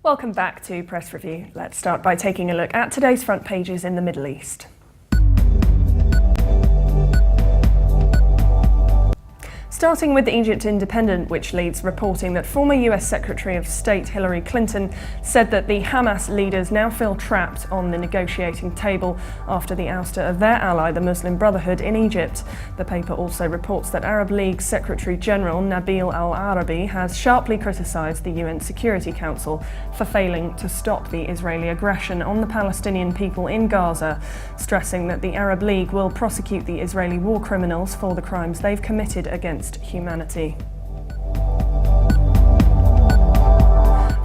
Welcome back to Press Review. Let's start by taking a look at today's front pages in the Middle East. Starting with the Egypt Independent, which leads reporting that former US Secretary of State Hillary Clinton said that the Hamas leaders now feel trapped on the negotiating table after the ouster of their ally, the Muslim Brotherhood, in Egypt. The paper also reports that Arab League Secretary General Nabil al-Arabi has sharply criticised the UN Security Council for failing to stop the Israeli aggression on the Palestinian people in Gaza, stressing that the Arab League will prosecute the Israeli war criminals for the crimes they've committed against humanity.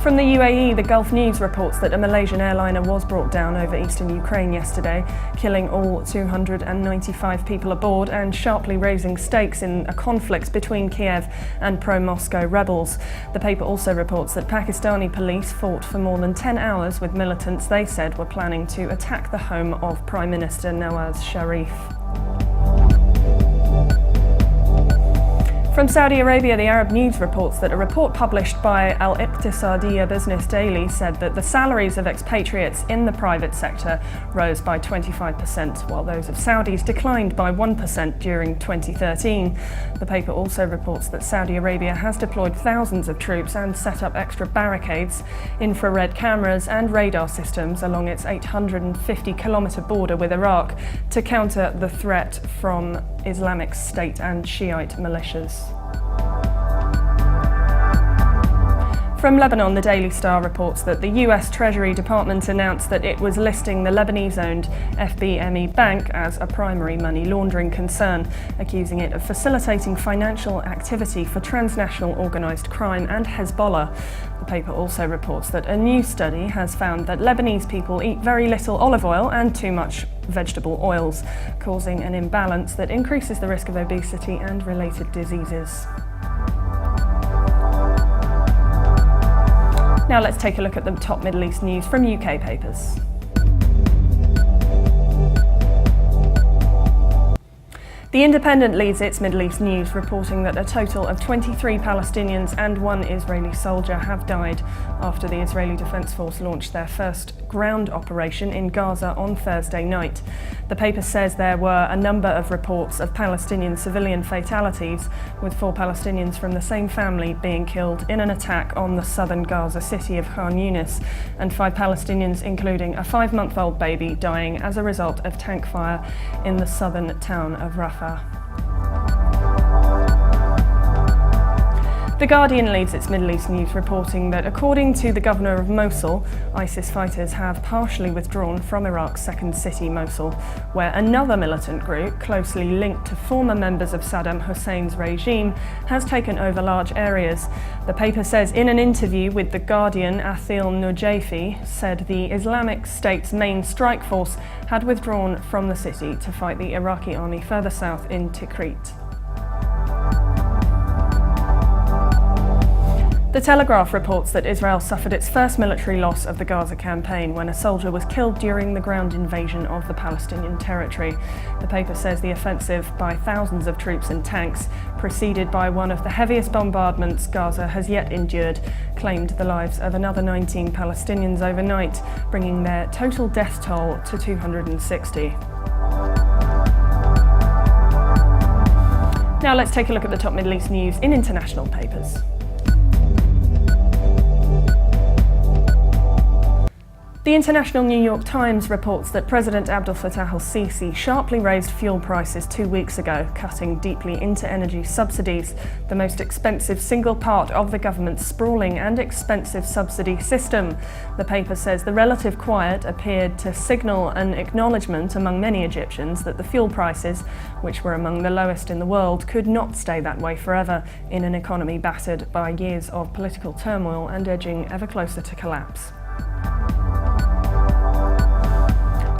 From the UAE, the Gulf News reports that a Malaysian airliner was brought down over eastern Ukraine yesterday, killing all 295 people aboard and sharply raising stakes in a conflict between Kiev and pro-Moscow rebels. The paper also reports that Pakistani police fought for more than 10 hours with militants they said were planning to attack the home of Prime Minister Nawaz Sharif. From Saudi Arabia, the Arab News reports that a report published by Al-Iqtisadiyya Business Daily said that the salaries of expatriates in the private sector rose by 25%, while those of Saudis declined by 1% during 2013. The paper also reports that Saudi Arabia has deployed thousands of troops and set up extra barricades, infrared cameras and radar systems along its 850-kilometre border with Iraq to counter the threat from Islamic State and Shiite militias. From Lebanon, the Daily Star reports that the US Treasury Department announced that it was listing the Lebanese-owned FBME Bank as a primary money laundering concern, accusing it of facilitating financial activity for transnational organised crime and Hezbollah. The paper also reports that a new study has found that Lebanese people eat very little olive oil and too much vegetable oils, causing an imbalance that increases the risk of obesity and related diseases. Now let's take a look at the top Middle East news from UK papers. The Independent leads its Middle East news, reporting that a total of 23 Palestinians and one Israeli soldier have died after the Israeli Defense Force launched their first ground operation in Gaza on Thursday night. The paper says there were a number of reports of Palestinian civilian fatalities, with 4 Palestinians from the same family being killed in an attack on the southern Gaza city of Khan Yunis, and 5 Palestinians, including a 5-month-old baby, dying as a result of tank fire in the southern town of Rafah. The Guardian leads its Middle East news, reporting that according to the governor of Mosul, ISIS fighters have partially withdrawn from Iraq's second city, Mosul, where another militant group closely linked to former members of Saddam Hussein's regime has taken over large areas. The paper says in an interview with The Guardian, Athil Nujafi said the Islamic State's main strike force had withdrawn from the city to fight the Iraqi army further south in Tikrit. The Telegraph reports that Israel suffered its first military loss of the Gaza campaign when a soldier was killed during the ground invasion of the Palestinian territory. The paper says the offensive by thousands of troops and tanks, preceded by one of the heaviest bombardments Gaza has yet endured, claimed the lives of another 19 Palestinians overnight, bringing their total death toll to 260. Now let's take a look at the top Middle East news in international papers. The International New York Times reports that President Abdel Fattah al-Sisi sharply raised fuel prices 2 weeks ago, cutting deeply into energy subsidies, the most expensive single part of the government's sprawling and expensive subsidy system. The paper says the relative quiet appeared to signal an acknowledgement among many Egyptians that the fuel prices, which were among the lowest in the world, could not stay that way forever in an economy battered by years of political turmoil and edging ever closer to collapse.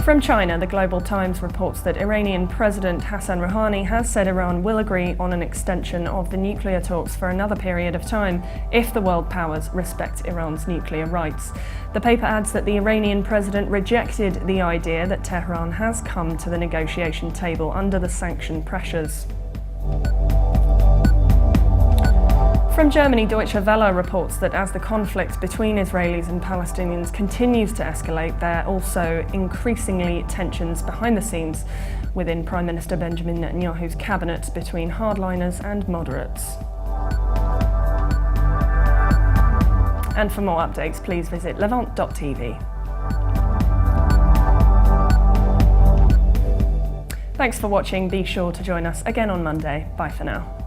From China, the Global Times reports that Iranian President Hassan Rouhani has said Iran will agree on an extension of the nuclear talks for another period of time if the world powers respect Iran's nuclear rights. The paper adds that the Iranian president rejected the idea that Tehran has come to the negotiation table under the sanction pressures. From Germany, Deutsche Welle reports that as the conflict between Israelis and Palestinians continues to escalate, there are also increasingly tensions behind the scenes within Prime Minister Benjamin Netanyahu's cabinet between hardliners and moderates. And for more updates, please visit levant.tv. Thanks for watching. Be sure to join us again on Monday. Bye for now.